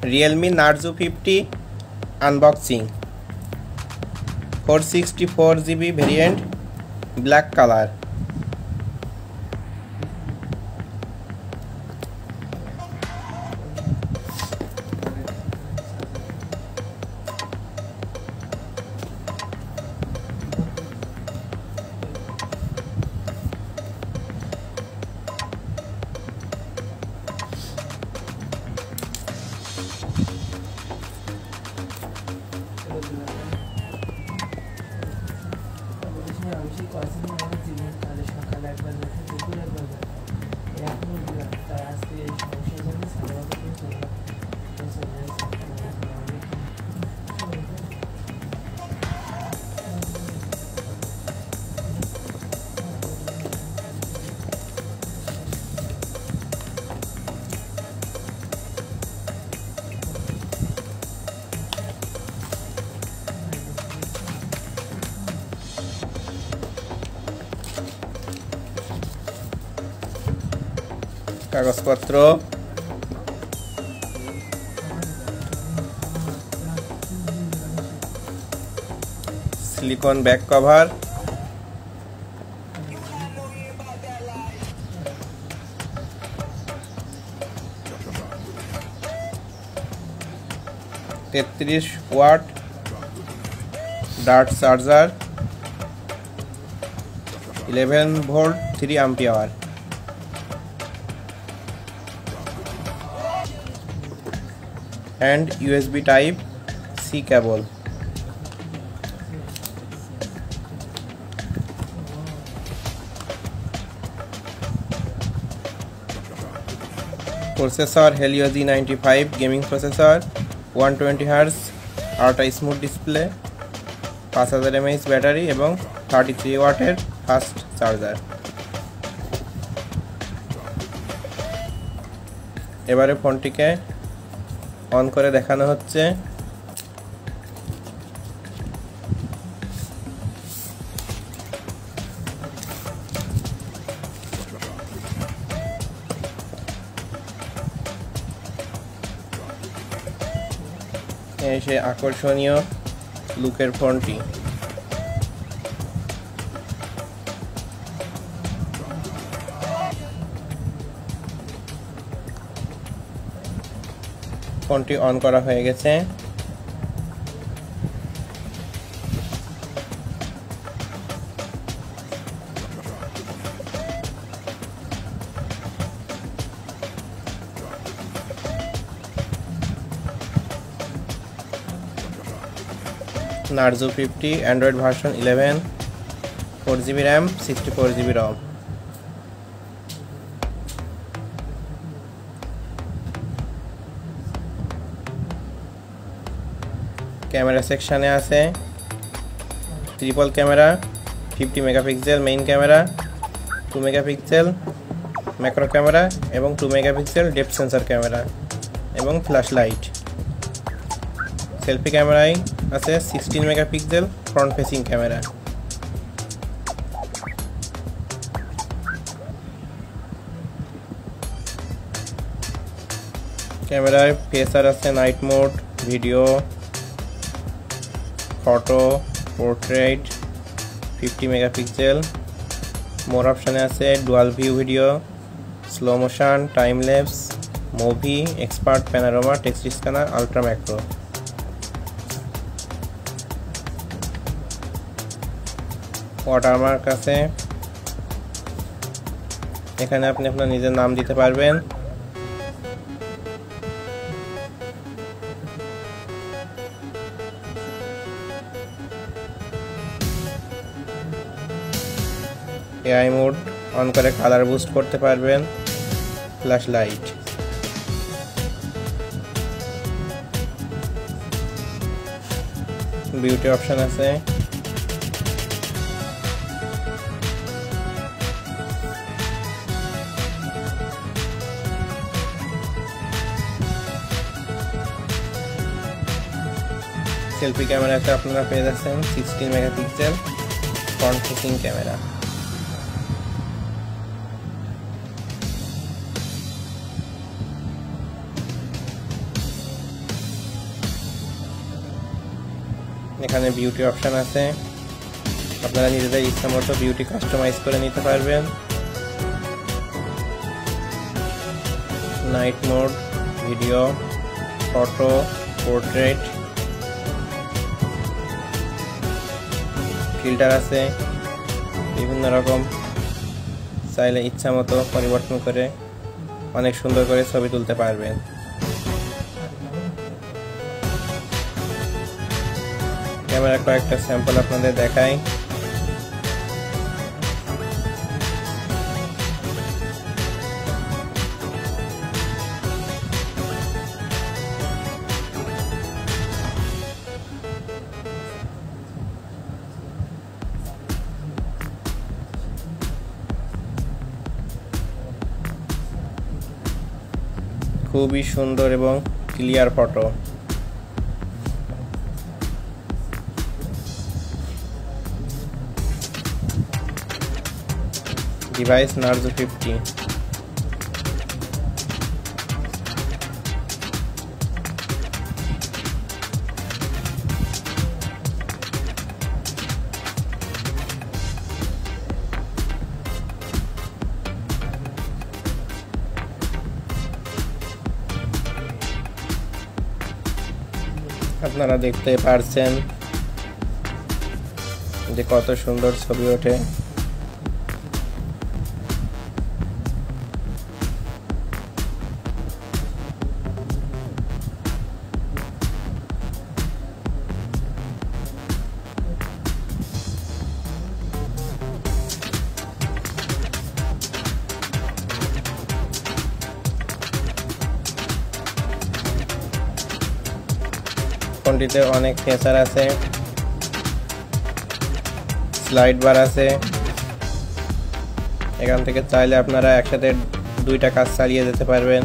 Realme Narzo 50 unboxing. 464GB variant, black color. কাগজপত্র, silicon back cover, তেত্রিশ watt dart charger, 11 volt 3 ampere, and USB type C cable. Processor Helio G95 gaming processor, 120Hz ultra smooth display, 5000 mAh battery এবং 33 ওয়াটের fast charger. এবারে ফোনটিকে on করে দেখানো হচ্ছে। এই সেই আকর্ষণীয় লুকের ফোনটি। ফোনটি অন করা হয়ে গেছে। Narzo 50 Android version 11, 4GB RAM, 64GB ROM। Camera সেকশনে আছে triple camera, 50 megapixel main camera, 2 megapixel macro camera এবং 2 মেগাপিক্সেল ডেপথ সেন্সর ক্যামেরা এবং ফ্ল্যাশ লাইট। সেলফি ক্যামেরায় আছে 16 মেগাপিক্সেল ফ্রন্ট ফেসিং ক্যামেরা। ক্যামেরায় ফেসার আছে night mode, video, photo, portrait, 50 megapixel. More অপশানে আছে dual view video, slow motion, time lapse, movie, expert, panorama, text scanner, ultra macro. Watermark আছে, এখানে আপনি আপনার নিজের নাম দিতে পারবেন। এআই মোড অন করে কালার বুস্ট করতে পারবেন। ফ্ল্যাশ লাইট, বিউটি অপশন আছে, সেলফি ক্যামেরাতে আপনারা পেয়ে যাচ্ছেন 16 মেগাপিক্সেল ফ্রন্ট ফেসিং ক্যামেরা। এখানে বিউটি অপশন আছে, আপনারা নিজেদের ইচ্ছা মতো বিউটি কাস্টমাইজ করে নিতে পারবেন। Night mode, video, photo, portrait, filter আছে বিভিন্ন রকম, চাইলে ইচ্ছা মতো পরিবর্তন করে অনেক সুন্দর করে ছবি তুলতে পারবেন। ক্যামেরার কয়েকটা স্যাম্পল আপনাদের দেখাই। খুবই সুন্দর এবং ক্লিয়ার ফটো। Device Narzo 50। আপনারা দেখতে পারছেন যে কত সুন্দর ছবি ওঠে। ফোনটিতে অনেক ফিচার আছে, স্লাইড বার আছে, এখান থেকে চাইলে আপনারা একসাথে দুইটা কাজ চালিয়ে যেতে পারবেন।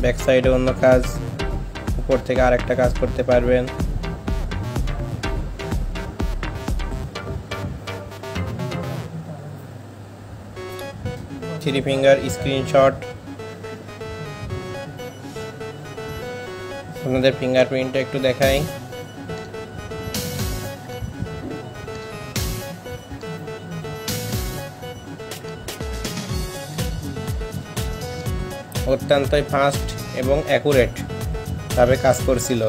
ব্যাক সাইডে অন্য কাজ, উপর থেকে আরেকটা কাজ করতে পারবেন। থ্রি ফিঙ্গার স্ক্রিনশট, আপনাদের ফিঙ্গারপ্রিন্টটা একটু দেখাই। অত্যন্তই ফাস্ট এবং অ্যাকুরেট ভাবে কাজ করছিল।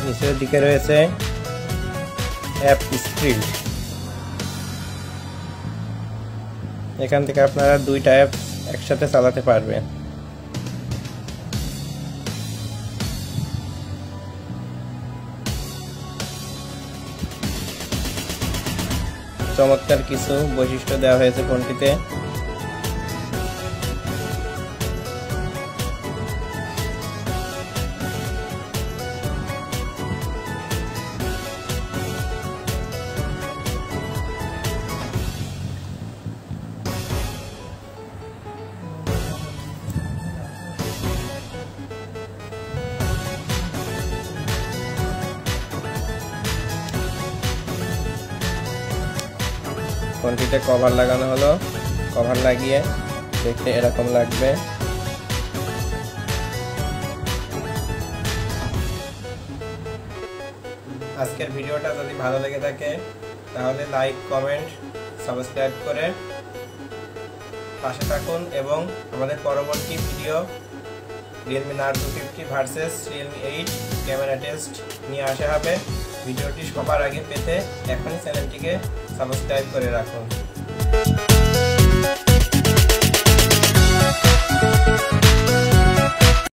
নিচের দিকে রয়েছে অ্যাপ স্ক্রিন, এখান থেকে আপনারা দুইটা অ্যাপ একসাথে চালাতে পারবেন। চমৎকার কিছু বৈশিষ্ট্য দেওয়া হয়েছে ফোনটিতে। ফোনটিতে কভার লাগানো হলো, কভার লাগিয়ে দেখতে এরকম লাগবে। আজকের ভিডিওটা যদি ভালো লেগে থাকে তাহলে লাইক, কমেন্ট, সাবস্ক্রাইব করে পাশে থাকুন এবং আমাদের পরবর্তী video Realme Narzo 50 versus Realme 8 camera test নিয়ে আসা হবে। ভিডিওটি সবার আগে পেতে এখনই চ্যানেলটিকে সাবস্ক্রাইব করে রাখুন।